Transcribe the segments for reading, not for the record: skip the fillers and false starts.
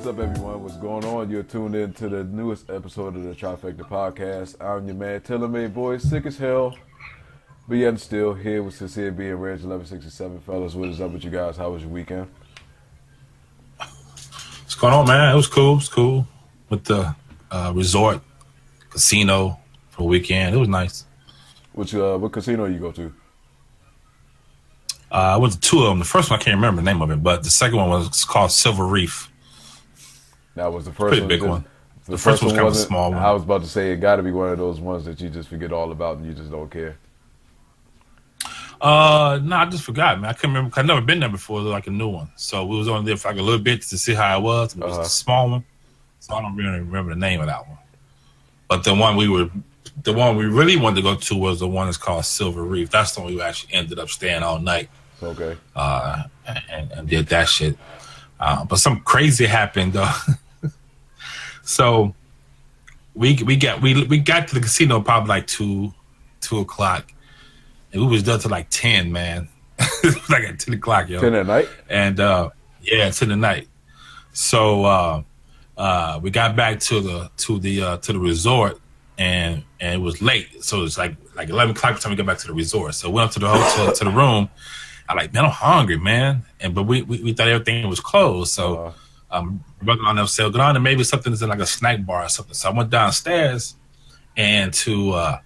What's up, everyone? What's going on? You're tuned in to the newest episode of the Trifecta podcast. I'm your man, Tillermade Boy, sick as hell, but yet and still here with Sincere B and Reg 1167. Fellas, what is up with you guys? How was your weekend? What's going on, man? It was cool. It was cool with the resort casino for the weekend. It was nice. What casino you go to? I went to two of them. The first one, I can't remember the name of it, but the second one was called Silver Reef. That was the first Pretty one. big one. The first one was kind of a small one. I was about to say it got to be one of those ones that you just forget all about and you just don't care. No, I just forgot, man. I couldn't remember. I've never been there before. It was like a new one, so we was only there for like a little bit to see how it was. It was a small one, so I don't really remember the name of that one. But the one we really wanted to go to was the one that's called Silver Reef. That's the one we actually ended up staying all night. Okay. And did that shit. But something crazy happened though. So we got to the casino probably like 2 o'clock. And we was done to like 10, man. Like at 10 o'clock, yo. 10 at night? And yeah, 10 at night. So we got back to the resort and it was late. So it's like 11 o'clock by the time we got back to the resort. So we went up to the hotel to the room. I'm like, man, I'm hungry, man. But we thought everything was closed. So brother on them said, go down and maybe something's in like a snack bar or something. So I went downstairs and to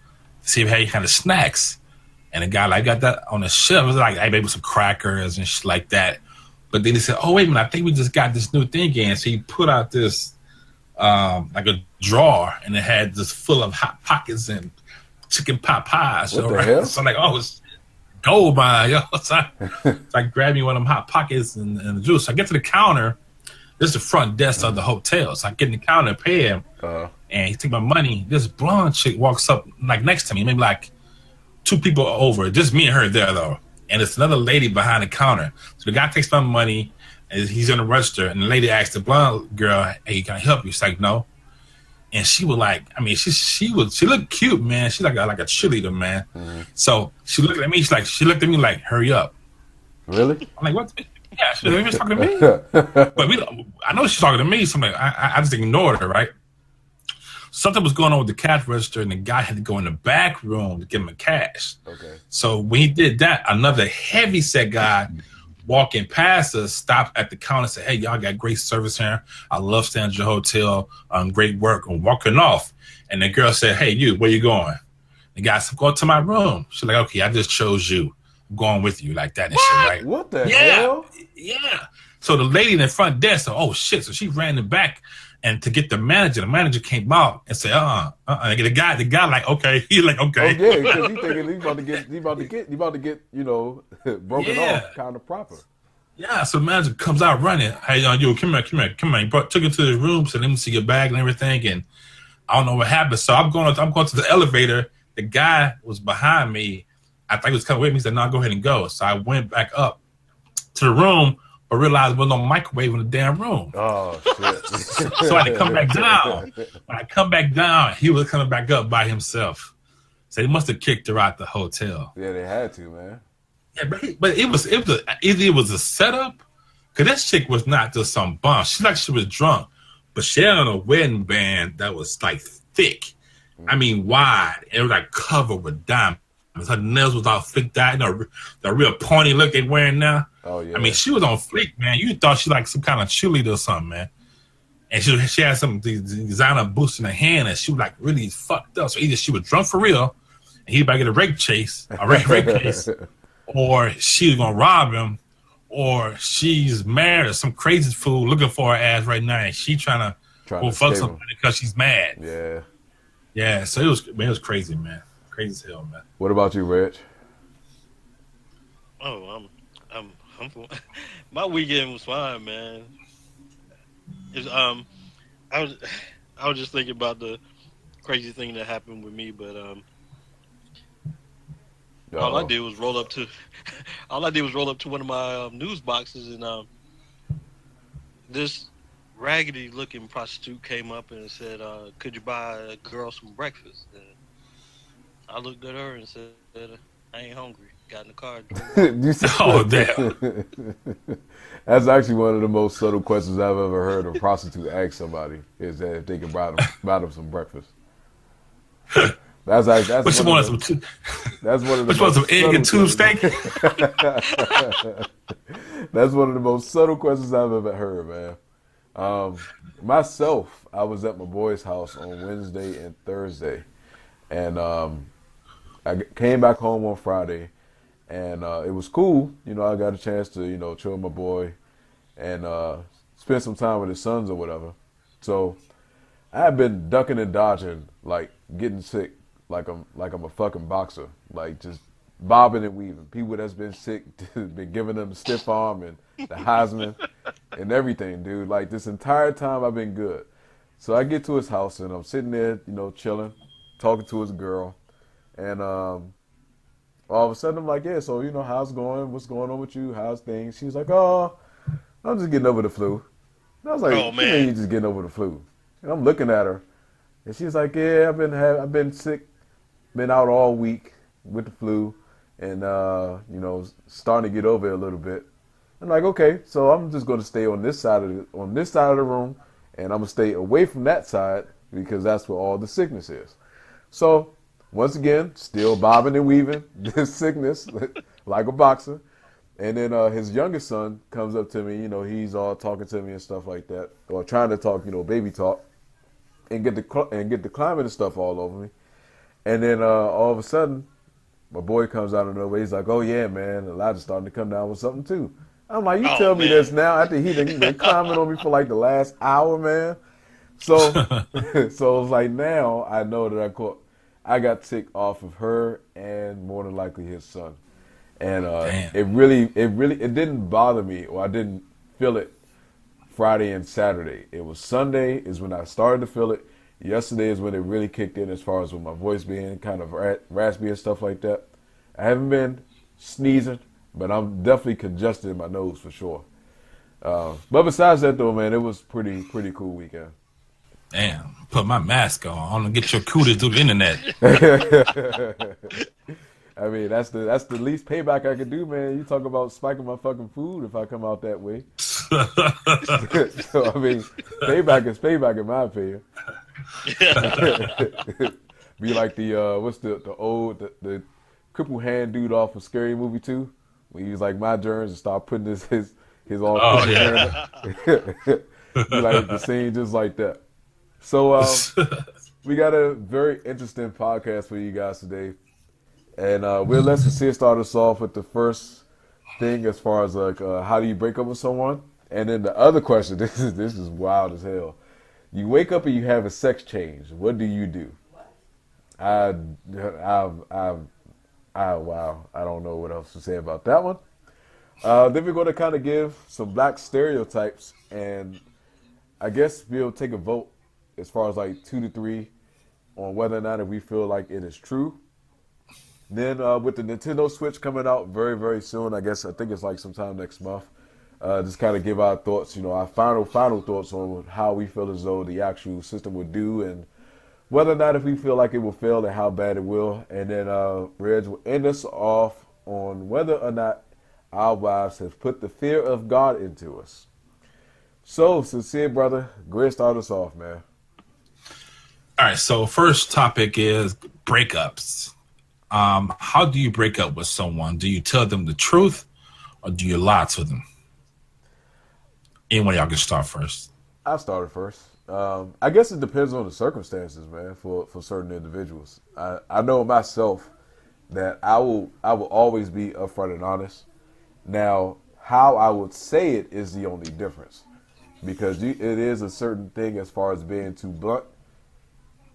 see if he had any kind of snacks. And the guy like got that on the shelf. It was like, hey, maybe some crackers and shit like that. But then he said, oh, wait a minute, I think we just got this new thing in. So he put out this like a drawer and it had this full of hot pockets and chicken pot pies. What the hell? So I'm like, oh, it's gold mine, yo. So I grabbed me one of them hot pockets and the juice. So I get to the counter. This is the front desk of the hotel. So I get in the counter and pay him. And he take my money. This blonde chick walks up like next to me, maybe like 2 people over. Just me and her there, though. And it's another lady behind the counter. So the guy takes my money, and he's on the register. And the lady asks the blonde girl, hey, can I help you? She's like, no. And she was like, I mean, she looked cute, man. She like a cheerleader, man. Mm-hmm. So she looked at me. She looked at me like, hurry up. Really? I'm like, what? Yeah, she was talking to me. But I know she's talking to me. So I'm like, I just ignored her, right? Something was going on with the cash register, and the guy had to go in the back room to give him a cash. Okay. So when he did that, another heavy-set guy walking past us stopped at the counter and said, hey, y'all got great service here. I love staying at your hotel. Great work. And walking off. And the girl said, hey, you, where you going? The guy said, go to my room. She's like, okay, I just chose you. I'm going with you like that and shit, right? What the hell? Yeah. So the lady in the front desk said, oh, shit. So she ran in the back. And to get the manager came out and said, The guy like, okay. He's like, okay. Oh, yeah, because he thinking he about to get, you know, broken off kind of proper. Yeah, so the manager comes out running. Hey, you, come here. He took him to his room, said, let me see your bag and everything. And I don't know what happened. So I'm going to the elevator. The guy was behind me. I thought he was coming with me. He said, no, go ahead and go. So I went back up to the room. But realized there was no microwave in the damn room. Oh, shit. So I had to come back down. When I come back down, he was coming back up by himself. So they must have kicked her out the hotel. Yeah, they had to, man. Yeah, but it was either it was a setup, because that chick was not just some bum. She was drunk, but she had on a wedding band that was like thick. I mean, wide. It was like covered with diamonds. Her nails was all flicked out, the real pointy look they wearing now. Oh yeah. I mean, she was on fleek, man. You thought she like some kind of cheerleader or something, man. And she had some designer boots in her hand, and she was like really fucked up. So either she was drunk for real, and he about to get a rape case, or she was gonna rob him, or she's married or some crazy fool looking for her ass right now, and she trying to fuck somebody because she's mad. Yeah. Yeah. So it was crazy, man. Crazy as hell, man. What about you, Reg? Oh, I'm my weekend was fine, man. It was, I was just thinking about the crazy thing that happened with me, but all I did was roll up to one of my news boxes, and this raggedy looking prostitute came up and said, could you buy a girl some breakfast? And I looked at her and said, I ain't hungry. got in the car and drove off. You said- Oh damn! That's actually one of the most subtle questions I've ever heard a prostitute ask somebody is that if they can buy them some breakfast. That's like Which one one? of the, that's one of the Which one? Some most egg and subtle tube steak? things. That's one of the most subtle questions I've ever heard, man. Myself, I was at my boy's house on Wednesday and Thursday, and came back home on Friday, and it was cool. You know, I got a chance to chill with my boy, and spend some time with his sons or whatever. So I had been ducking and dodging, like getting sick, like I'm a fucking boxer, like just bobbing and weaving. People that's been sick, been giving them the stiff arm and the Heisman and everything, dude. Like this entire time I've been good. So I get to his house and I'm sitting there, chilling, talking to his girl, and all of a sudden I'm like, yeah, so how's it going? What's going on with you? How's things? She was like, oh, I'm just getting over the flu. And I was like, Oh, what you mean you just getting over the flu? And I'm looking at her, and she's like, yeah, I've been sick, been out all week with the flu, and starting to get over it a little bit. I'm like, okay, so I'm just going to stay on this side of the room, and I'm gonna stay away from that side because that's where all the sickness is. So once again, still bobbing and weaving this sickness like a boxer. And then his youngest son comes up to me. He's all talking to me and stuff like that, or trying to talk, baby talk, and get the climate and stuff all over me. And then all of a sudden, my boy comes out of nowhere. He's like, "Oh yeah, man, Elijah's starting to come down with something too." I'm like, "You tell me this now after he been climbing on me for like the last hour, man." So, so it's like now I know that I got sick off of her and more than likely his son. And it didn't bother me, or I didn't feel it Friday and Saturday. It was Sunday is when I started to feel it. Yesterday is when it really kicked in as far as with my voice being kind of raspy and stuff like that. I haven't been sneezing, but I'm definitely congested in my nose for sure. But besides that though, man, it was pretty cool weekend. Damn, put my mask on. I'm gonna get your cooties through the internet. I mean, that's the least payback I could do, man. You talk about spiking my fucking food if I come out that way. So I mean, payback is payback in my opinion. Be like the what's the crippled hand dude off of Scary Movie 2 when he was like my germs and start putting his all crippled hand. Be like the scene just like that. So we got a very interesting podcast for you guys today. And we'll let Sincere start us off with the first thing as far as like how do you break up with someone? And then the other question, this is wild as hell. You wake up and you have a sex change. What do you do? Wow. I don't know what else to say about that one. Then we're going to kind of give some black stereotypes, and I guess we'll take a vote as far as like 2 to 3 on whether or not if we feel like it is true. Then with the Nintendo Switch coming out very, very soon, I think it's like sometime next month, just kind of give our thoughts, our final thoughts on how we feel as though the actual system would do and whether or not if we feel like it will fail and how bad it will. And then Reg will end us off on whether or not our wives have put the fear of God into us. So, Sincere brother, go ahead and start us off, man. All right, so first topic is breakups. How do you break up with someone? Do you tell them the truth or do you lie to them? Anyone y'all can start first. I started first. I guess it depends on the circumstances, man, for certain individuals. I know myself that I will always be upfront and honest. Now, how I would say it is the only difference. Because it is a certain thing as far as being too blunt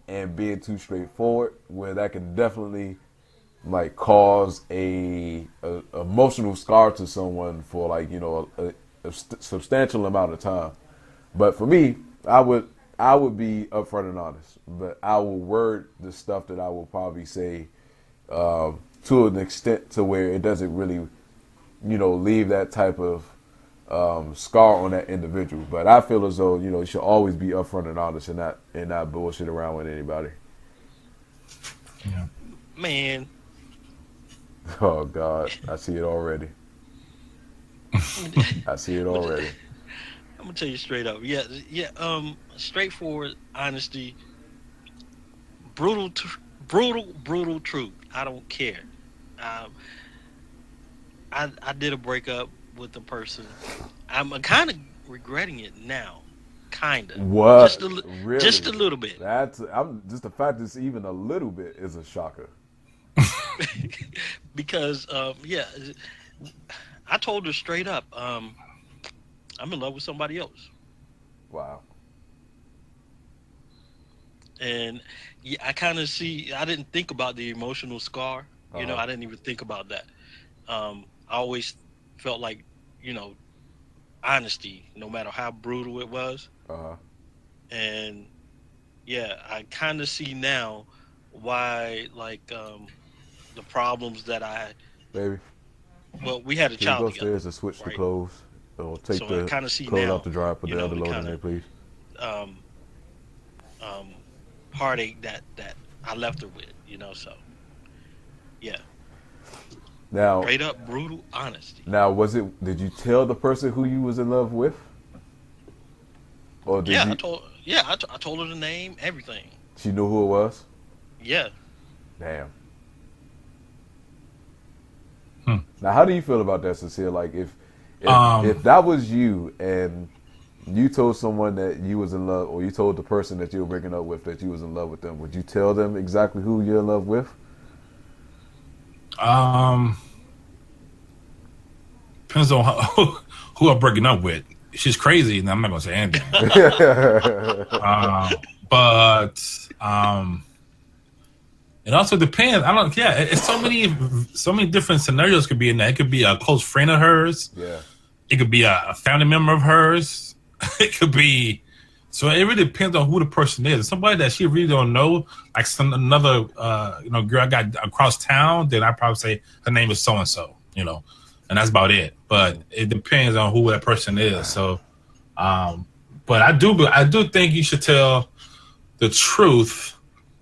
and being too straightforward, where that can definitely like cause a emotional scar to someone for like a substantial amount of time. But for me, I would be upfront and honest, but I will word the stuff that I will probably say to an extent to where it doesn't really leave that type of scar on that individual. But I feel as though you should always be upfront and honest and not bullshit around with anybody. Yeah. Man, Oh God, I see it already. I see it I'm already. gonna tell you straight up. Yeah, yeah. Straightforward honesty, brutal, brutal truth. I don't care. Um, I did a breakup with a person. I'm kind of regretting it now, kinda, What? just Really? a little bit, I'm just the fact it's even a little bit is a shocker. because yeah, I told her straight up, I'm in love with somebody else, Wow. and yeah, I kind of see. I didn't think about the emotional scar. Uh huh. I didn't even think about that. I always felt like, you know, honesty, no matter how brutal it was, Uh huh. and yeah, I kind of see now why, like, the problems that I, Baby, well, we had a can you go child together, upstairs and switch the right? clothes? Or take So I the kind of see clothes out now, the dryer, put you the know, other the load in kind there, of please. um um heartache that I left her with, so yeah, Now, straight up brutal honesty. now, was it? Did you tell the person who you was in love with, or did Yeah, you? I told her the name, everything. She knew who it was. Yeah. Damn. Hmm. Now, how do you feel about that, Cecile? Like, if Um, that was you and you told someone that you was in love, or you told the person that you were breaking up with that you was in love with them, would you tell them exactly who you're in love with? um, depends on who I'm breaking up with. If she's crazy, and I'm not gonna say anything. Uh, but it also depends. I don't. Yeah, it's so many different scenarios could be in that. It could be a close friend of hers. Yeah. It could be a family member of hers. It could be. So it really depends on who the person is. Somebody that she really don't know, like another girl I got across town, then I probably say her name is so and so, and that's about it. But it depends on who that person is. So, um, but I do think you should tell the truth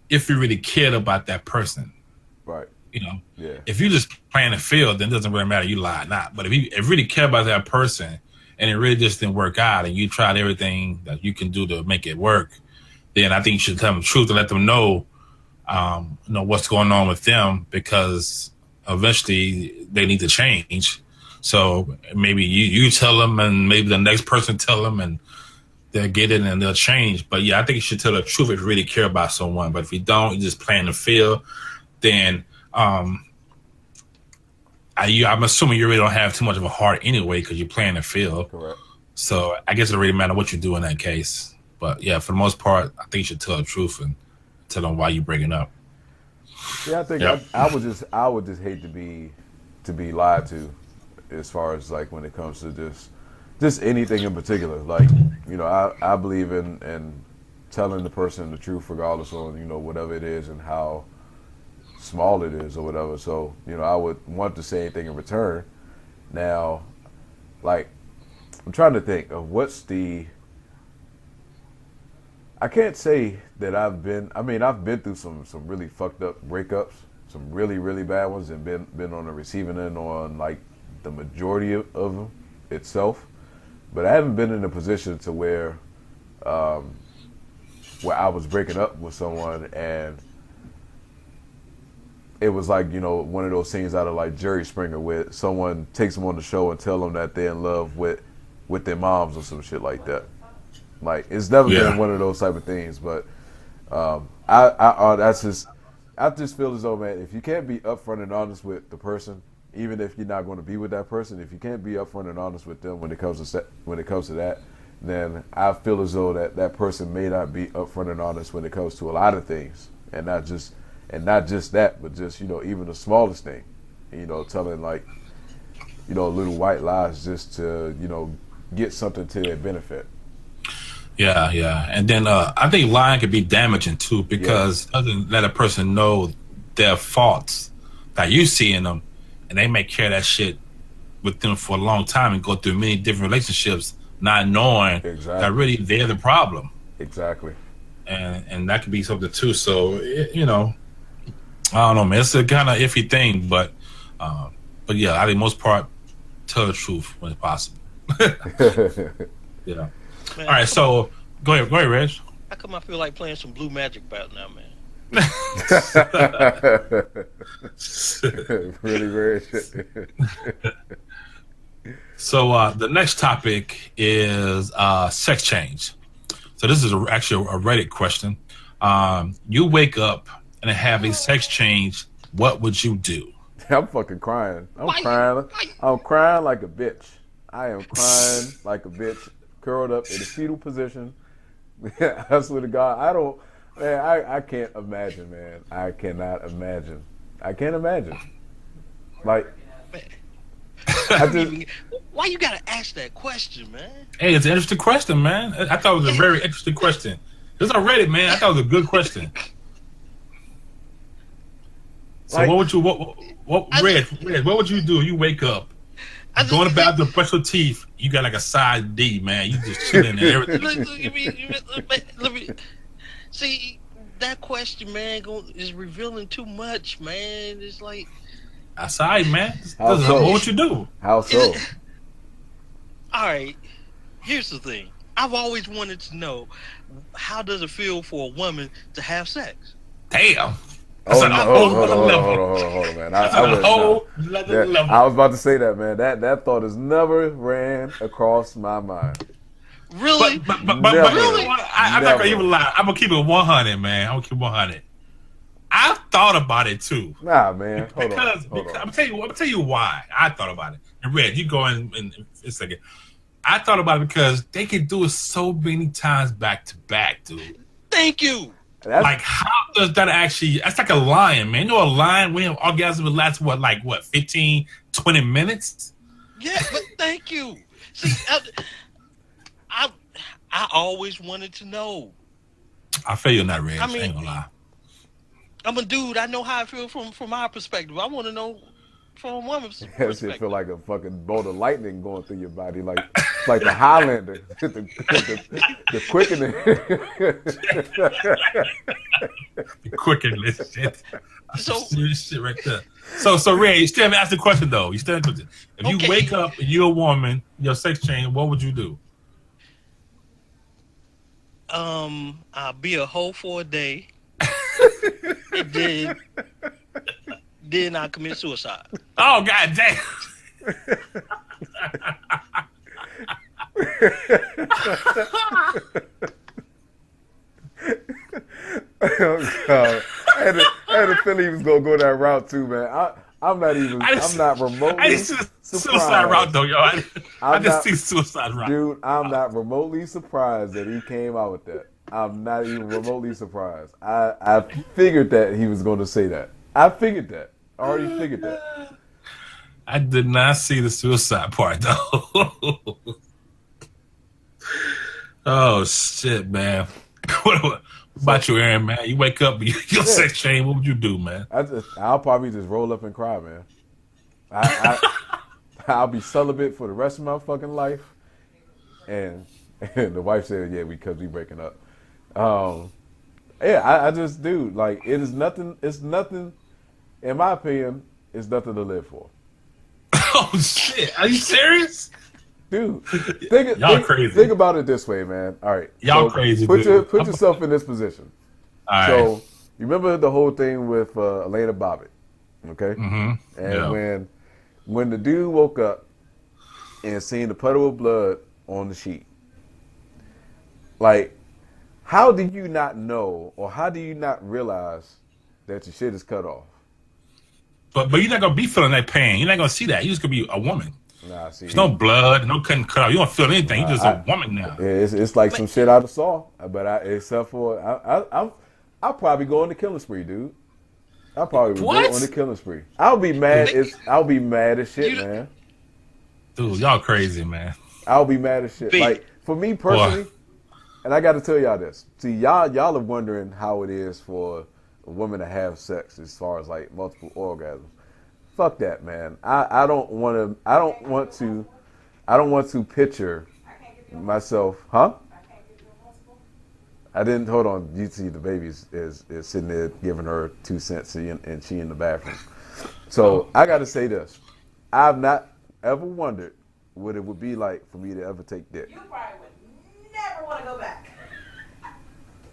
if you really cared about that person. Right. You know, Yeah. if you just playing the field, then it doesn't really matter you lie or not. But if you really care about that person and it really just didn't work out, and you tried everything that you can do to make it work, then I think you should tell them the truth and let them know, what's going on with them, because eventually they need to change. So maybe you tell them, and maybe the next person tell them, and they'll get it and they'll change. But yeah, I think you should tell the truth if you really care about someone. But if you don't, you just playing the field, then um, I'm assuming you really don't have too much of a heart anyway because you're playing the field. Correct. So I guess it really matter what you do in that case. But yeah, for the most part, I think you should tell the truth and tell them why you're breaking up. Yeah, I think Yep. I would just hate to be lied to, as far as like when it comes to just anything in particular. Like, I believe in telling the person the truth regardless of whatever it is and how small it is or whatever. So I would want to say anything in return. Now, like, I'm trying to think of what's the. I can't say that I've been. I mean, I've been through some really fucked up breakups, some really really bad ones, and been on the receiving end on like the majority of them itself. But I haven't been in a position to um, where I was breaking up with someone and it was like one of those scenes out of like Jerry Springer where someone takes them on the show and tell them that they're in love with their moms or some shit like that. Like, it's never been Yeah. one of those type of things, but I just feel as though, man, if you can't be upfront and honest with the person, even if you're not going to be with that person, if you can't be upfront and honest with them when it comes to that, then I feel as though that person may not be upfront and honest when it comes to a lot of things, and not just that, but just even the smallest thing, telling like little white lies just to get something to their benefit. Yeah, yeah. And then I think lying can be damaging too Yeah, because it doesn't let a person know their faults that you see in them, and they may carry that shit with them for a long time and go through many different relationships, not knowing that exactly, really they're the problem, exactly. and that could be something too. So I don't know, man. It's a kind of iffy thing, but But yeah, I think most part tell the truth when it's possible. Yeah. Man, All right, so go ahead, Reg. how come I feel like playing some Blue Magic about now, man? Really weird. So the next topic is sex change. So this is actually a Reddit question. You wake up and have a sex change. What would you do? I'm fucking crying. I'm crying like a bitch. I am crying like a bitch, curled up in a fetal position. I swear to God, I can't imagine, man. I cannot imagine. I can't imagine. Like, Why you gotta ask that question, man? Hey, it's an interesting question, man. I thought it was a very interesting question. This on Reddit, man. I thought it was a good question. So like, what would you Red, what would you do? You wake up, going to bathroom, brush your teeth. You got like a side D, man. You just chilling and everything. Let me see that question, man. Is revealing too much, man. It's like outside, man. How so? What would you do? How so? All right. Here's the thing. I've always wanted to know, how does it feel for a woman to have sex? Damn. Hold on, man. I was about to say that, man. That thought has never ran across my mind. Really? But I'm not gonna even lie. I'm gonna keep it 100, man. I'm gonna keep it 100. I've thought about it too. Nah, man. Hold on. I'm gonna tell you why I thought about it. And Red, you go in a second. I thought about it because they can do it so many times back to back, dude. Thank you. Like, how does that actually... That's like a lion, man. You know a lion, when orgasm would last, 15, 20 minutes? Yeah, but thank you. See, I always wanted to know. I feel you're not ready. I mean, I ain't gonna lie. I'm a dude. I know how I feel from my perspective. I want to know from a woman's perspective. That shit feel like a fucking bolt of lightning going through your body, like the Highlander, the quickening. The quickening, this shit. So serious shit right there. So Ray, you still haven't asked the question though. You still haven't. If you wake up and you're a woman, your sex change, what would you do? I'll be a hoe for a day, and then I commit suicide. Oh, god damn. Oh, God. I had a feeling he was gonna go that route too, man. I'm not remotely I just see the suicide route though, yo. I just see suicide route. Dude, I'm not remotely surprised that he came out with that. I'm not even remotely surprised. I figured that he was gonna say that. I already figured that. I did not see the suicide part though. Oh shit, man. What about you, Aaron, man? You wake up, your sex change. What would you do, man? I'll probably just roll up and cry, man. I'll be celibate for the rest of my fucking life. And the wife said, "Yeah, because we breaking up." I just do. Like, it is nothing. It's nothing. In my opinion, it's nothing to live for. Oh shit! Are you serious? Dude, crazy. Think about it this way, man. All right, y'all crazy. Put yourself in this position. All right. So you remember the whole thing with Elena Bobbitt, okay? Mm-hmm. And when the dude woke up and seen the puddle of blood on the sheet, like, how do you not know, or how do you not realize that your shit is cut off? But you're not gonna be feeling that pain. You're not gonna see that. You're just gonna be a woman. Nah, see, there's no blood, no cutting cut off. You don't feel anything. You're just a woman now. Yeah, it's like some shit out of Saw. But except for I'll probably go on the killing spree, dude. I'll probably go on the killing spree. I'll be mad as shit, man. Dude, y'all crazy, man. I'll be mad as shit. Like, for me personally, and I got to tell y'all this. See, y'all are wondering how it is for a woman to have sex as far as like multiple orgasms. Fuck that, man. I don't want to picture myself, huh? I didn't. Hold on. You see, the baby is sitting there giving her 2 cents, and she in the bathroom. So I got to say this: I've not ever wondered what it would be like for me to ever take dick. You probably would never want to go back.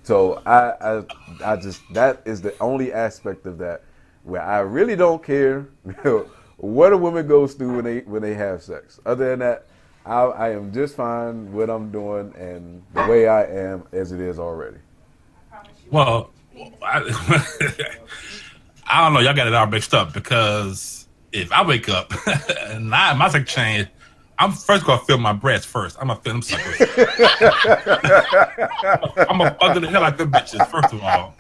So I just that is the only aspect of that where I really don't care what a woman goes through when they have sex. Other than that, I am just fine what I'm doing and the way I am as it is already. Well, I don't know. Y'all got it all mixed up because if I wake up and my sex change, I'm first gonna feel my breasts first. I'm gonna feel them suckers. I'm gonna bugger the hell out them bitches. First of all,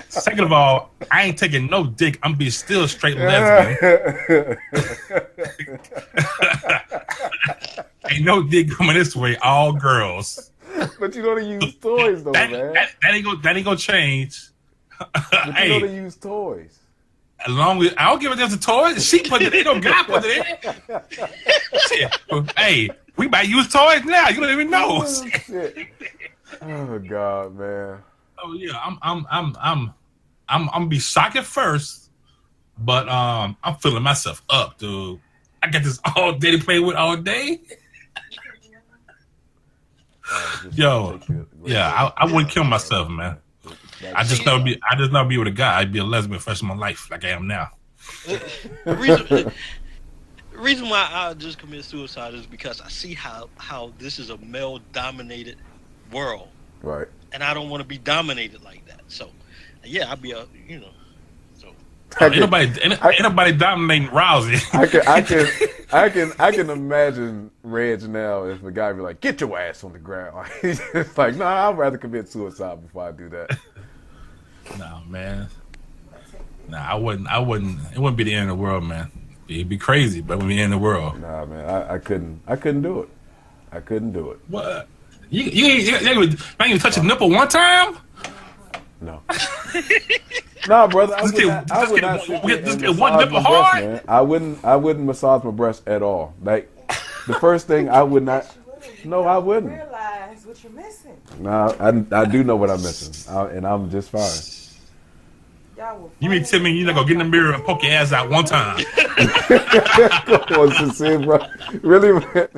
second of all, I ain't taking no dick. I'm be still straight lesbian. Ain't no dick coming this way. All girls. But you don't use toys though, man. That ain't gonna change. But you Hey, don't use toys. as long as I don't give a damn the toys, she put it in. No guy put it in. Shit. Hey, we might use toys now. You don't even know. Oh, shit. Oh God, man. Oh yeah, I'm gonna be shocked at first, but I'm filling myself up, dude. I got this all day to play with all day. Yo, yeah, I wouldn't kill myself, man. I just never be with a guy. I'd be a lesbian for the rest of my life, like I am now. The reason why I just commit suicide is because I see how this is a male-dominated world, Right. and I don't want to be dominated like that. So, yeah, I'd be Ain't nobody dominating Rousey. I can imagine Reg now if a guy be like, "Get your ass on the ground." He's just like, "No, I'd rather commit suicide before I do that." No, man. Nah, I wouldn't. It wouldn't be the end of the world, man. It'd be crazy, but it would be the end of the world. Nah, man, I couldn't do it. I couldn't do it. What? You ain't even touch a nipple one time? No. Nah, brother, I would not sit there and get one massage nipple my breast, hard? man. I wouldn't massage my breast at all. Like, the first thing I would not. No, I wouldn't. Realize what you're missing. Nah, I do know what I'm missing, and I'm just fine. You mean tell me you're not gonna get in the mirror and poke your ass out one time? Come on, sincere, bro. Really, man.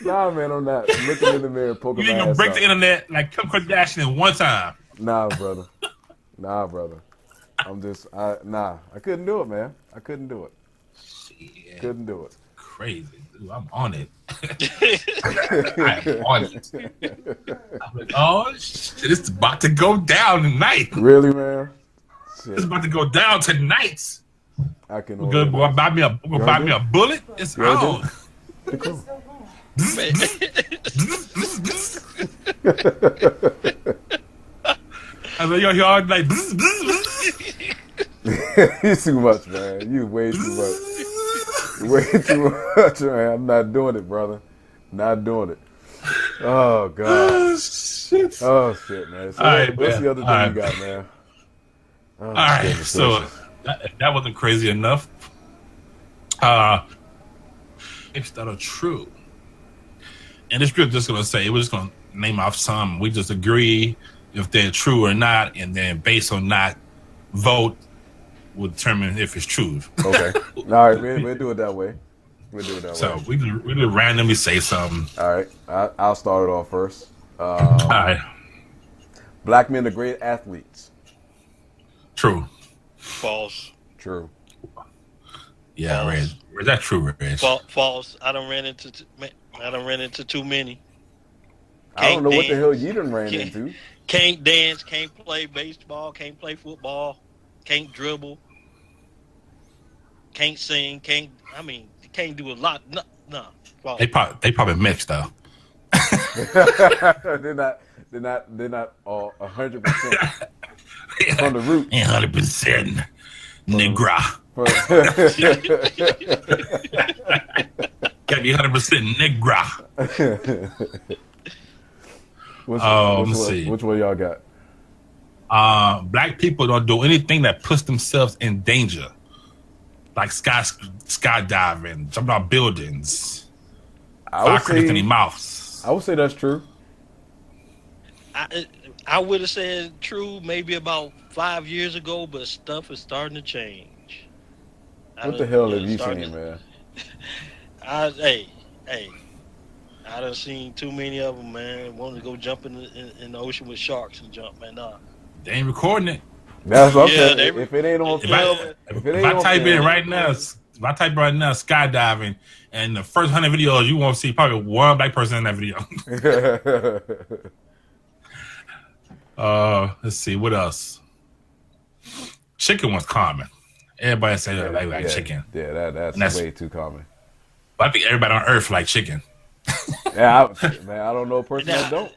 Nah, man, I'm not looking in the mirror, poking You ain't my gonna ass break out. the internet like Kim Kardashian one time. Nah, brother. I couldn't do it, man. I couldn't do it. Shit. Couldn't do it. Crazy, dude. I'm on it. I'm on it. I'm like, oh shit, it's about to go down tonight. Really, man? Shit. It's about to go down tonight. I can We're gonna buy me a bullet. It's Go ahead, on. Cool. I was like, yo, y'all like. You too much, man. You way too much. Way too much, man. I'm not doing it, brother. Not doing it. Oh God. Oh shit. Oh shit, man. So All right, what's man. the other thing All you got, man? Oh, All right, goodness so gracious. that wasn't crazy enough. If that are true, and this group just gonna say we're just gonna name off some. We just agree if they're true or not, and then based on that, vote will determine if it's true. Okay. All right, we'll do it that way. We'll do it that So way. we just randomly say something. All right. I'll start it off first. All right, Black men are great athletes. true. false. True. Yeah, False. Reg. Is that true, Reg? False. I done ran into too many. I don't know what the dance. hell you done ran Can't- into. Can't dance. Can't play baseball. Can't play football. Can't dribble. Can't sing. Can't do a lot. No. False. They probably mixed though. They're not all 100% from the root. 100% Negra. Gotta be 100% Negra. Let me see. Which one y'all got? Black people don't do anything that puts themselves in danger, like skydiving, jumping out buildings, I would firecrackers in their mouths. say that's true. I would have said true maybe about 5 years ago, but stuff is starting to change. What the hell have you Starting seen, to. man? Hey, I done seen too many of them, man. Wanting to go jump in the ocean with sharks and jump, man. Nah. They ain't recording it. That's what I'm Yeah, saying. If it ain't on If film, I if it if ain't I on type in film, right now, skydiving, and the first 100 videos you won't see probably one black person in that video. Let's see what else. Chicken was common. Everybody say they like chicken. Yeah, that's way too common. But I think everybody on Earth like chicken. Yeah, man, I don't know a person that don't.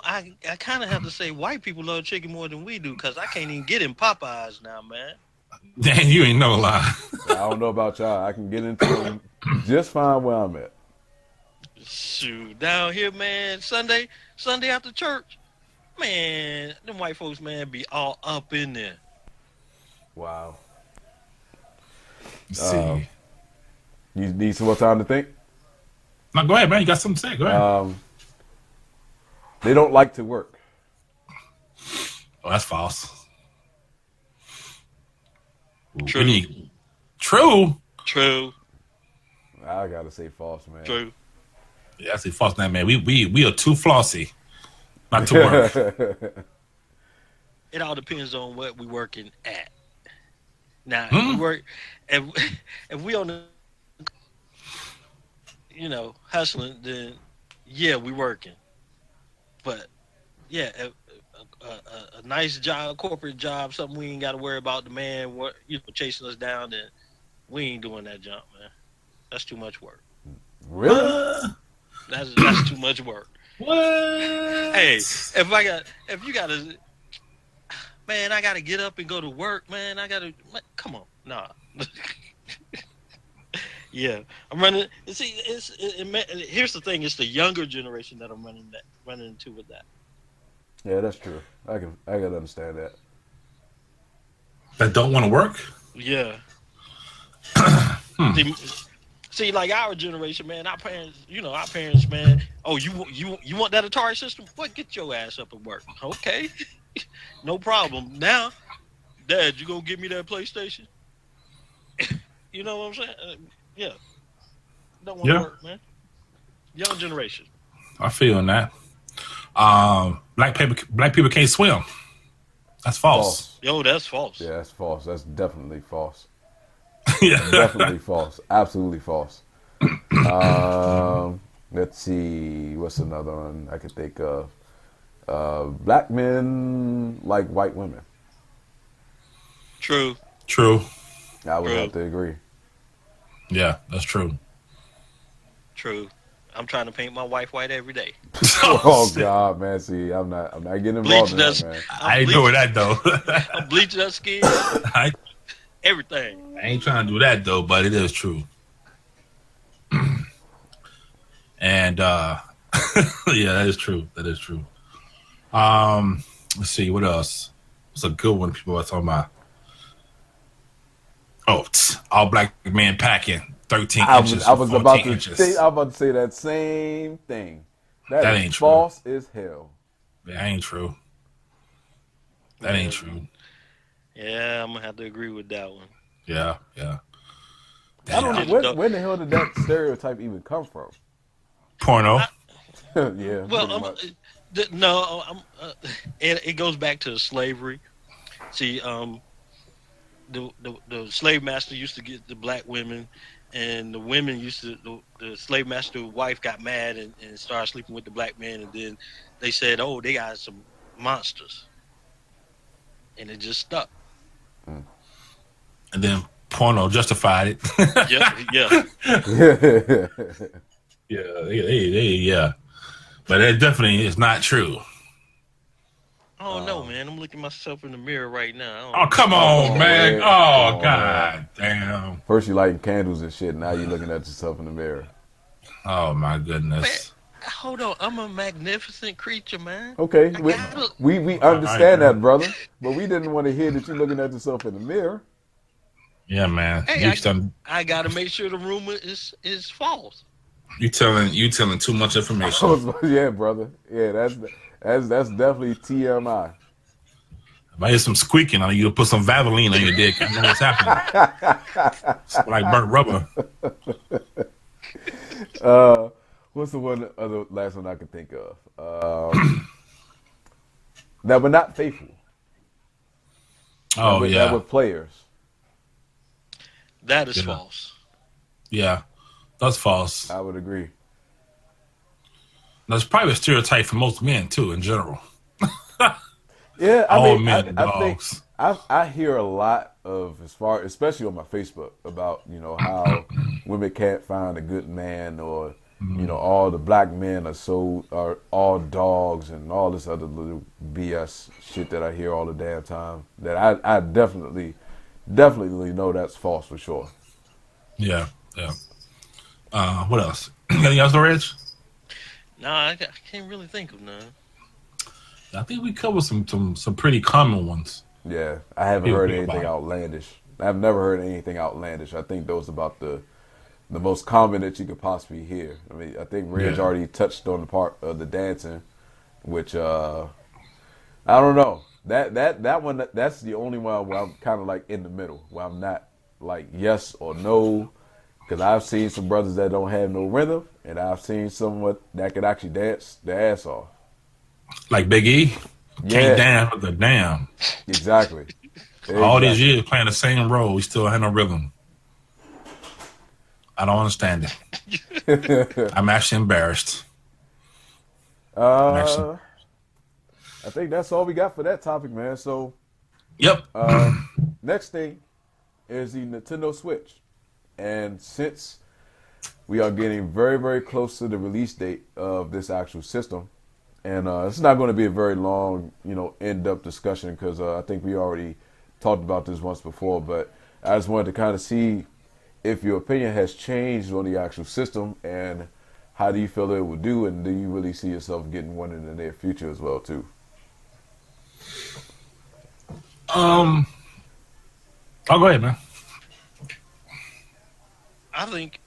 I kind of have to say white people love chicken more than we do because I can't even get in Popeyes now, man. Damn, you ain't no lie. I don't know about y'all. I can get into them just fine where I'm at. Shoot, down here, man. Sunday after church, man, them white folks, man, be all up in there. Wow. Let's see. You need some more time to think? No, go ahead, man. You got something to say? Go ahead. They don't like to work. Oh, that's false. True. True. I gotta say false, man. True. Yeah, I say false now, man. We are too flossy not to work. It all depends on what we working at. Now, if we work, if we on the, hustling, then yeah, we working. But yeah, a nice job, corporate job, something we ain't got to worry about the man, chasing us down. Then we ain't doing that jump, man. That's too much work. Really? That's too much work. What? Hey, if you gotta, man, I gotta get up and go to work, man. Come on, nah. Yeah, I'm running. See, here's the thing: it's the younger generation that I'm running into with that. Yeah, that's true. I can understand that. That don't want to work? Yeah. See, like our generation, man, our parents, man. Oh, you want that Atari system? What? Get your ass up and work. Okay, no problem. Now, Dad, you gonna give me that PlayStation? You know what I'm saying? Yeah. Don't want to work, man. Young generation. I feel that. Black people can't swim. That's false. Yo, that's false. Yeah, that's false. That's definitely false. Yeah. Definitely false. Absolutely false. Let's see. What's another one I could think of? Black men like white women. True. I would have to agree. Yeah, that's true. True. I'm trying to paint my wife white every day. Oh God, man! See, I'm not getting involved in that, man. I ain't doing that though. I'm bleaching her skin. Everything. I ain't trying to do that though, but it is true. And yeah, that is true. Let's see what else. It's a good one. People are talking about. Oh, all black men packing 13 inches. I was about to inches. say that same thing. That ain't false as hell. That ain't true. That ain't true. Yeah, I'm gonna have to agree with that one. Yeah. I don't know where the hell did that stereotype even come from? Porno. Yeah. Well, it goes back to slavery. See, the slave master used to get the black women, and the women the slave master wife got mad and started sleeping with the black men, and then they said, oh, they got some monsters, and it just stuck. And then porno justified it. Yeah. But that definitely is not true. Oh no, man! I'm looking myself in the mirror right now. Oh come on, man! Oh God, damn! First you lighting candles and shit. Now you looking at yourself in the mirror. Oh my goodness! Man, hold on, I'm a magnificent creature, man. Okay, we understand that, brother. But we didn't want to hear that you're looking at yourself in the mirror. Yeah, man. Hey, I gotta make sure the rumor is false. You telling too much information. Yeah, brother. Yeah, that's definitely TMI. If I hear some squeaking on you, put some Vaseline on your dick. I know what's happening. It's like burnt rubber. What's the one other last one I can think of? That were not faithful. Oh That yeah, were players. That is yeah, false. yeah. That's false. I would agree. That's probably a stereotype for most men too, in general. Yeah, I All mean, men are I think dogs. I hear a lot of especially on my Facebook about how women can't find a good man, or all the black men are all dogs, and all this other little BS shit that I hear all the damn time. That I definitely know that's false for sure. Yeah, yeah. What else? Anything else, Reg? Nah, I can't really think of none. I think we covered some pretty common ones. Yeah, I haven't People heard think anything about. outlandish. I've never heard anything outlandish. I think those about the most common that you could possibly hear. I mean, I think Reg Yeah. already touched on the part of the dancing, which I don't know. That one, that's the only one where I'm kind of like in the middle, where I'm not like yes or no, because I've seen some brothers that don't have no rhythm, and I've seen someone that could actually dance their ass off. Like Big E, can't Yeah, dance with a damn. exactly, All these exactly. years playing the same role, we still have no rhythm. I don't understand it. I'm actually embarrassed. I'm actually. uh, I think that's all we got for that topic, man. So, Yep. next thing is the Nintendo Switch. And since we are getting very, very close to the release date of this actual system, and it's not going to be a very long, in-depth discussion, because I think we already talked about this once before, but I just wanted to kind of see if your opinion has changed on the actual system, and how do you feel it will do, and do you really see yourself getting one in the near future as well, too? I'll go ahead, man. I think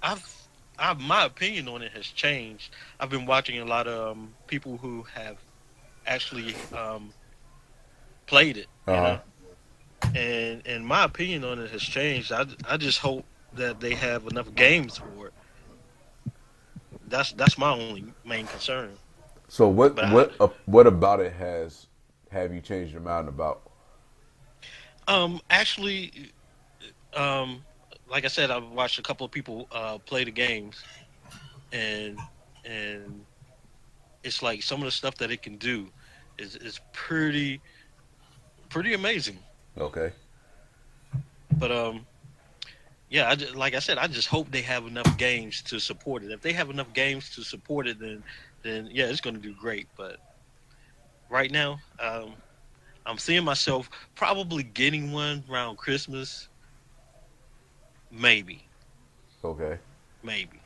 my opinion on it has changed. I've been watching a lot of people who have actually played it, Uh-huh. and my opinion on it has changed. I just hope that they have enough games for it. That's my only main concern. So what But what uh, what about it has have you changed your mind about? actually, um, like I said, I've watched a couple of people play the games, and and it's like some of the stuff that it can do is pretty amazing. Okay. But yeah, like I said, I just hope they have enough games to support it. If they have enough games to support it, then yeah, it's going to do great. But right now, I'm seeing myself probably getting one around Christmas, maybe, Okay. maybe.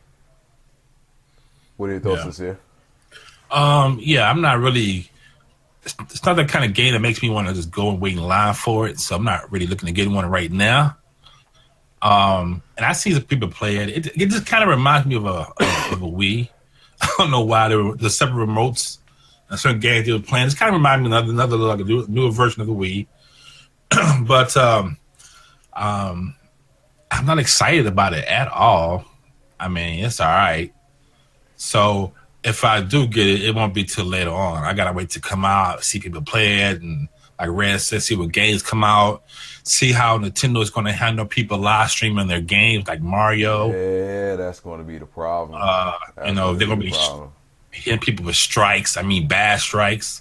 What are your thoughts Yeah. this year? Yeah, I'm not really. It's not the kind of game that makes me want to just go and wait in line for it. So I'm not really looking to get one right now. And I see some people play it. It just kind of reminds me of a Wii. I don't know why there were the separate remotes and certain games they were playing. It's kind of reminds me of another like a newer version of the Wii. But I'm not excited about it at all. I mean, it's all right. So if I do get it, it won't be till later on. I gotta wait to come out, see people play it, and like Red said, see what games come out, see how Nintendo is going to handle people live streaming their games like Mario. Yeah, that's going to be the problem. You That's know, going to they're be going the to be problem. hitting people with strikes. I mean, bad strikes.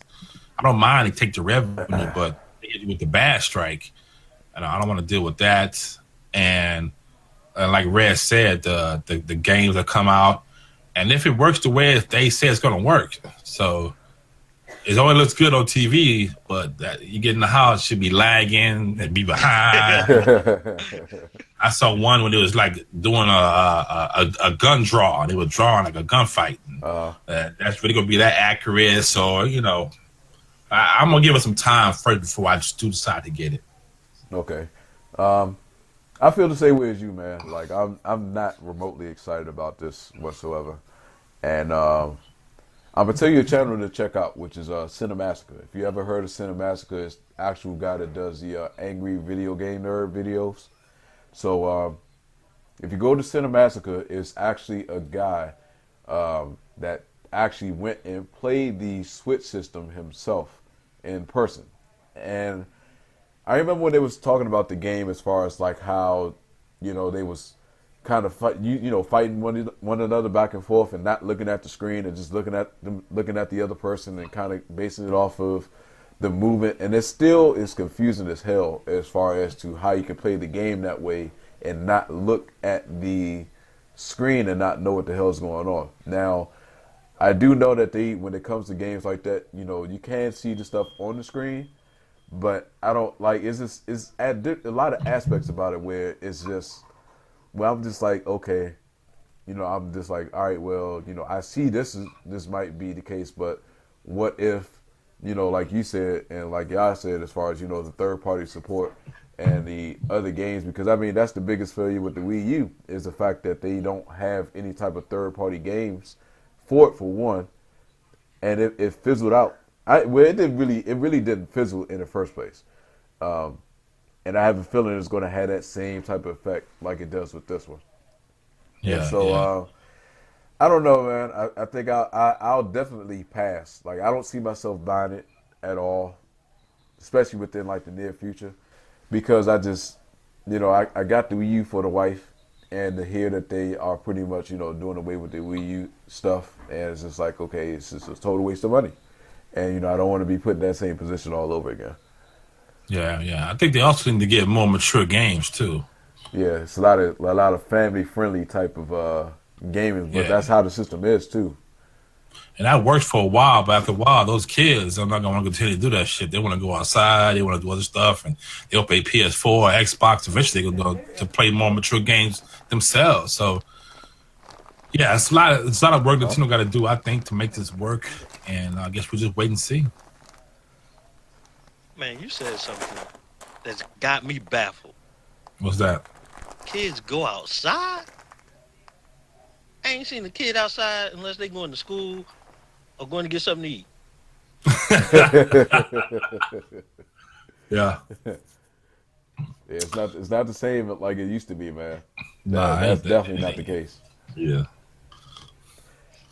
I don't mind they take the revenue, but they hit you with the bad strike, and I don't want to deal with that. And like Red said, the games that come out, and if it works the way they say it's going to work, so it only looks good on TV, but that you get in the house, it should be lagging and be behind. I saw one when it was like doing a gun draw. They were drawing like a gunfight. uh, That's really gonna be that accurate. So I'm gonna give it some time first before I just do decide to get it. okay. I feel the same way as you, man. Like I'm not remotely excited about this whatsoever. And I'm gonna tell you a channel to check out, which is Cinemassacre. If you ever heard of Cinemassacre, it's the actual guy that does the angry video game nerd videos. So if you go to Cinemassacre, it's actually a guy that actually went and played the Switch system himself in person. And I remember when they was talking about the game as far as like how, they was kind of fighting one another back and forth and not looking at the screen and just looking at the other person and kind of basing it off of the movement. And it still is confusing as hell as far as to how you can play the game that way and not look at the screen and not know what the hell is going on. Now, I do know that when it comes to games like that, you can see the stuff on the screen, but I don't like. It's a lot of aspects about it where it's just, well, I'm just like, okay, I'm just like, all right, well, I see this might be the case, but what if, like you said and like y'all said, as far as the third party support and the other games, because I mean that's the biggest failure with the Wii U is the fact that they don't have any type of third party games for one, and it fizzled out. It really didn't fizzle in the first place, and I have a feeling it's going to have that same type of effect like it does with this one. Yeah. And so I don't know, man. I think I'll definitely pass. Like I don't see myself buying it at all, especially within like the near future, because I just, I got the Wii U for the wife, and to hear that they are pretty much, doing away with the Wii U stuff, and it's just like, okay, it's just a total waste of money, and I don't want to be put in that same position all over again. Yeah. I think they also need to get more mature games too. Yeah, it's a lot of family friendly type of gaming, but that's how the system is too. And that worked for a while, but after a while, those kids are not going to want to continue to do that shit. They want to go outside, they want to do other stuff, and they'll play PS4 or Xbox. Eventually, they're going to play more mature games themselves. So, yeah, it's a lot of work that Nintendo got to do, I think, to make this work. And I guess we'll just wait and see. Man, you said something that's got me baffled. What's that? Kids go outside? I ain't seen a kid outside unless they going to school or going to get something to eat. Yeah. It's not the same like it used to be, man. Nah, that's definitely not the case. Yeah.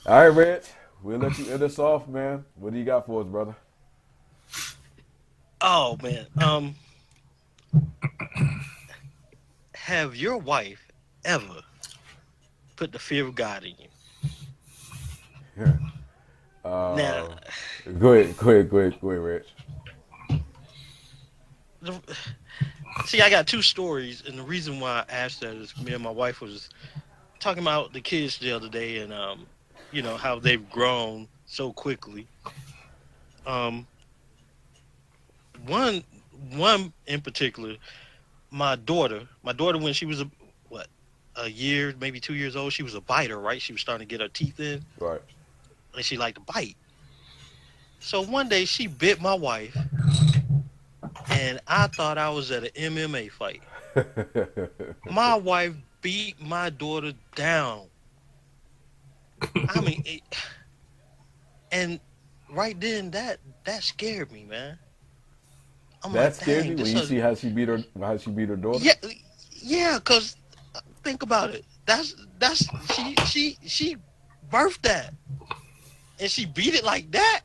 All right, Rich, we'll let you end us off, man. What do you got for us, brother? Oh man, have your wife ever put the fear of God in you? Yeah. Now, Go ahead, Rich. See, I got two stories, and the reason why I asked that is me and my wife was talking about the kids the other day, and how they've grown so quickly. One in particular, my daughter when she was a year, maybe 2 years old, she was a biter, right? She was starting to get her teeth in, Right. and she liked to bite. So one day she bit my wife, and I thought I was at an MMA fight. My wife beat my daughter down. I mean, and right then that scared me, man. I'm That like, scared dang, you when you see how she beat her daughter? Yeah, cause think about it. That's she birthed that, and she beat it like that.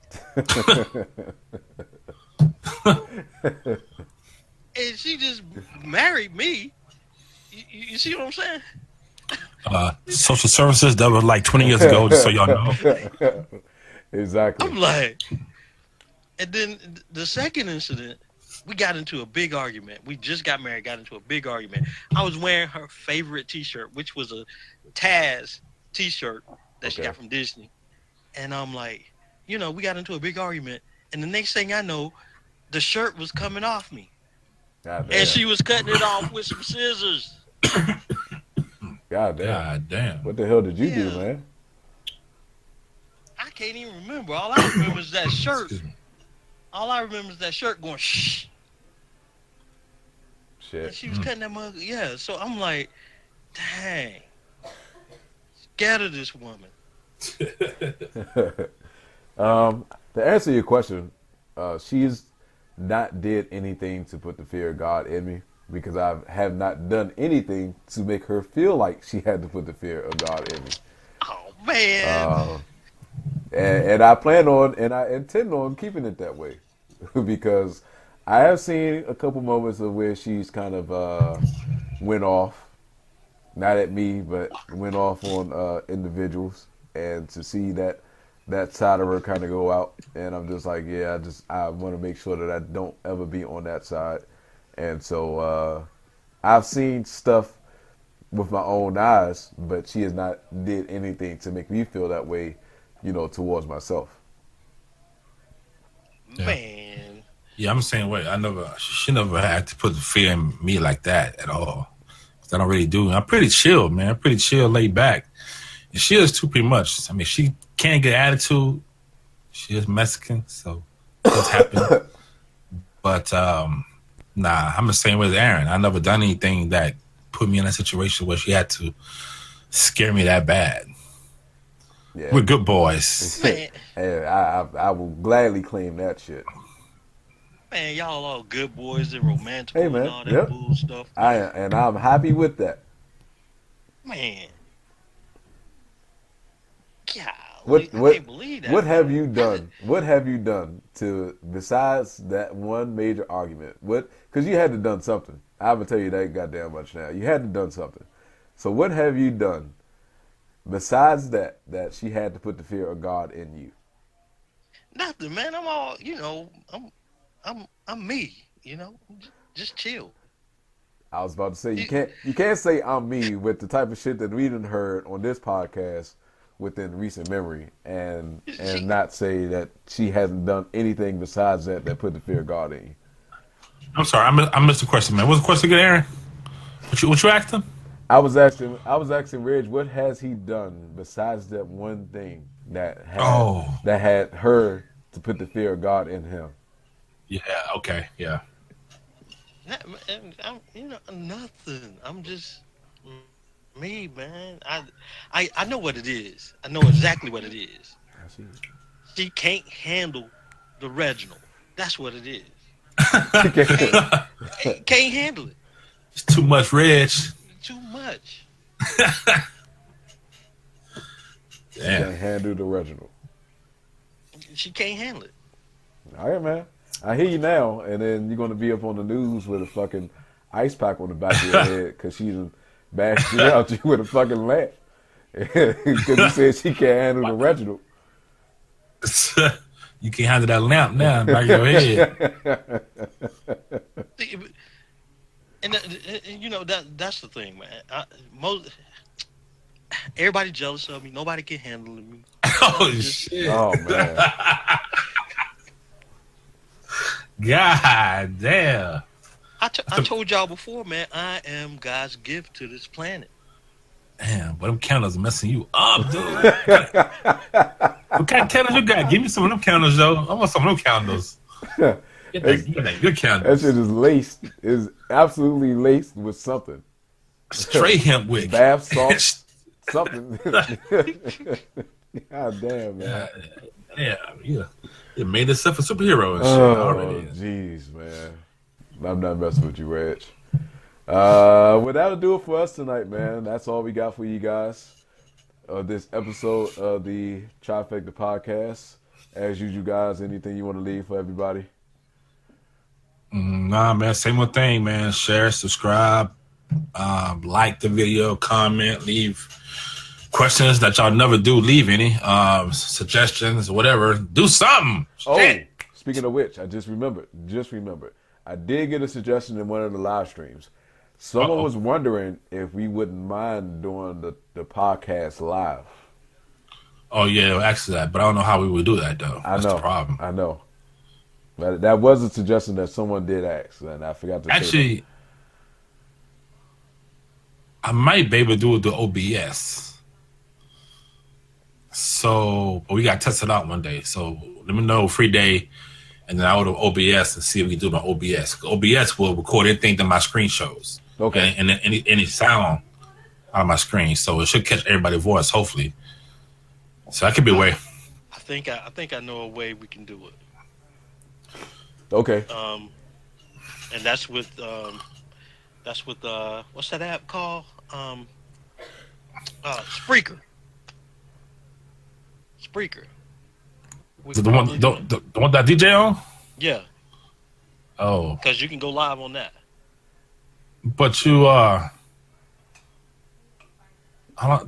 And she just married me. You see what I'm saying? Social services, that was like 20 years ago, just so y'all know. Exactly. I'm like, and then the second incident, we got into a big argument. We just got married, got into a big argument. I was wearing her favorite T-shirt, which was a Taz T-shirt that she got from Disney. And I'm like, we got into a big argument. And the next thing I know, the shirt was coming off me. And she was cutting it off with some scissors. God damn. What the hell did you do, man? I can't even remember. All I remember is that shirt. All I remember is that shirt going shh. shit. she was cutting that mug. Yeah, so I'm like, dang, scared of this woman. To answer your question, she's not did anything to put the fear of God in me because I have not done anything to make her feel like she had to put the fear of God in me. Oh man. And I plan on and I intend on keeping it that way because I have seen a couple moments of where she's kind of went off, not at me, but went off on individuals, and to see that side of her kind of go out, and I'm just like, yeah, I want to make sure that I don't ever be on that side, and so I've seen stuff with my own eyes, but she has not did anything to make me feel that way, towards myself. Man. Yeah, I'm the same way. She never had to put the fear in me like that at all. I don't really do. I'm pretty chill, man. I'm pretty chill, laid back. And she is too, pretty much. I mean, she can't get attitude. She is Mexican, so what's happening? But nah, I'm the same way as Aaron. I never done anything that put me in a situation where she had to scare me that bad. Yeah. We're good boys. Man. Hey, I will gladly claim that shit. Man, y'all all good boys and romantic Hey, man. and all that Yep. bull stuff. I'm happy with that. Man. God, What I can't believe that. What have you done? What have you done to besides that one major argument? Because you had to done something. I'm gonna tell you that goddamn much now. You had to done something. So what have you done besides that she had to put the fear of God in you? Nothing, man. I'm all, I'm me, just chill. I was about to say you can't say I'm me with the type of shit that we done heard on this podcast within recent memory and not say that she hasn't done anything besides that put the fear of God in you. I'm sorry, I missed the question, man. What's the question again, Aaron? What you asked him? I was asking Reg, what has he done besides that one thing that had her to put the fear of God in him? Yeah. Okay. Yeah. Nothing. I'm just me, man. I know what it is. I know exactly what it is. She can't handle the Reginald. That's what it is. Can't handle it. It's too much, Reg. Too much. She can't handle the Reginald. She can't handle it. All right, man. I hear you now, and then you're going to be up on the news with a fucking ice pack on the back of your head because she done bashed you out you with a fucking lamp. Because you said she can't handle the Reginald. You can't handle that lamp now in the back of your head. And that's the thing, man. Everybody jealous of me. Nobody can handle me. Oh, shit. Oh, man. God damn. I told y'all before, man, I am God's gift to this planet. Damn, but them candles are messing you up, dude. What kind of candles you got? Give me some of them candles, yo. I want some of them candles. Get that good candles. That shit is laced. Is absolutely laced with something. Straight hemp wick. Bath salt. Something. God damn, man. Yeah. You made yourself a superhero and shit already. Jeez, man. I'm not messing with you, Reg. Well, that'll do it for us tonight, man. That's all we got for you guys. This episode of the Trifecta podcast. As usual, guys, anything you want to leave for everybody? Nah, man. Same one thing, man. Share, subscribe, like the video, comment, leave questions that y'all never do. Leave any suggestions, whatever. Do something. Shit. Oh, speaking of which, I just remembered. I did get a suggestion in one of the live streams. Someone was wondering if we wouldn't mind doing the podcast live. Oh, yeah, actually that. But I don't know how we would do that, though. That's the problem. I know. But that was a suggestion that someone did ask, and I forgot to say actually, that. I might be able to do it the OBS. So, but we got to test it out one day. So let me know, free day, and then I go to OBS and see if we can do it on OBS. OBS will record anything that my screen shows. Okay. And any sound on my screen, so it should catch everybody's voice, hopefully. So that could be a way. I think I know a way we can do it. Okay. And that's with what's that app called? Spreaker. The one that DJ on? Yeah. Oh. Because you can go live on that. But you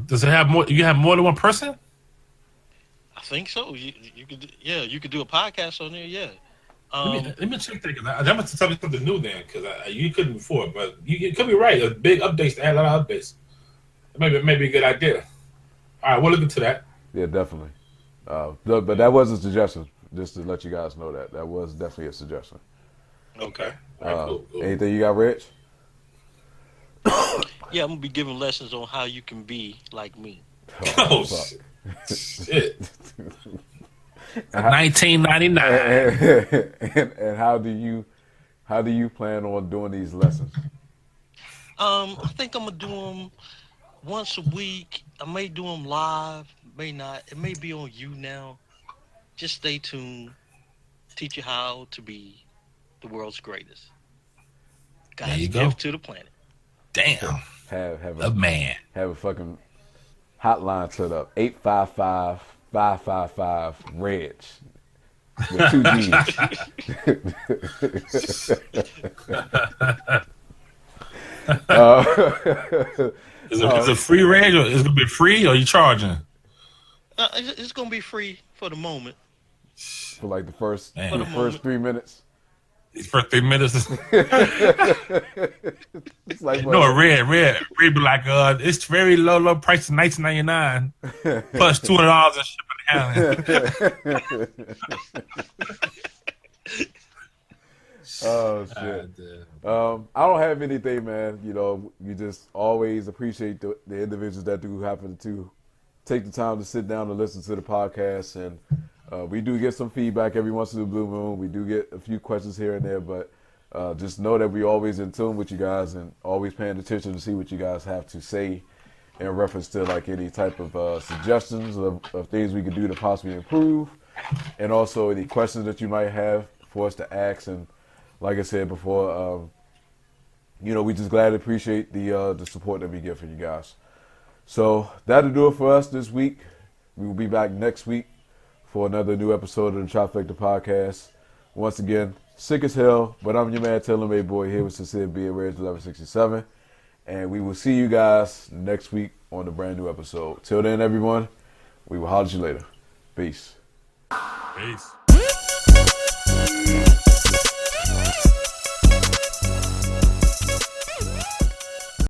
does it have more? You have more than one person? I think so. You could you could do a podcast on there. Yeah. Let me check that. That must tell me something new then, because you couldn't before. But you could be right. A big updates to add a lot of updates. Maybe a good idea. All right, we'll look into that. Yeah, definitely. But that was a suggestion, just to let you guys know that was definitely a suggestion. Okay. All right, cool. Anything you got, Rich? Yeah, I'm gonna be giving lessons on how you can be like me. Oh shit. 1999. And how do you plan on doing these lessons? I think I'm gonna do them once a week. I may do them live, may not. It may be on you now. Just stay tuned. Teach you how to be the world's greatest. God's gift to the planet. Damn. Have a man. Have a fucking hotline set up. 855-555-REG. With 2 G's. Is it free range, or is it gonna be free, or are you charging? It's gonna be free for the moment. For like the first 3 minutes. These first 3 minutes. It's like Red be like, it's very low price of $19.99 plus $200 in shipping and handling. Oh shit. I don't have anything, man. You know, you just always appreciate the individuals that do happen to take the time to sit down and listen to the podcast. And we do get some feedback every once in a blue moon. We do get a few questions here and there, but just know that we're always in tune with you guys and always paying attention to see what you guys have to say in reference to like any type of suggestions of things we could do to possibly improve, and also any questions that you might have for us to ask. And like I said before, you know, we just glad to appreciate the support that we get from you guys. So that'll do it for us this week. We will be back next week for another new episode of the Trifecta podcast. Once again, sick as hell, but I'm your man, Taylor May Boy, here with Sincere being Reg 1167. And we will see you guys next week on the brand new episode. Till then, everyone, we will holler at you later. Peace. Peace.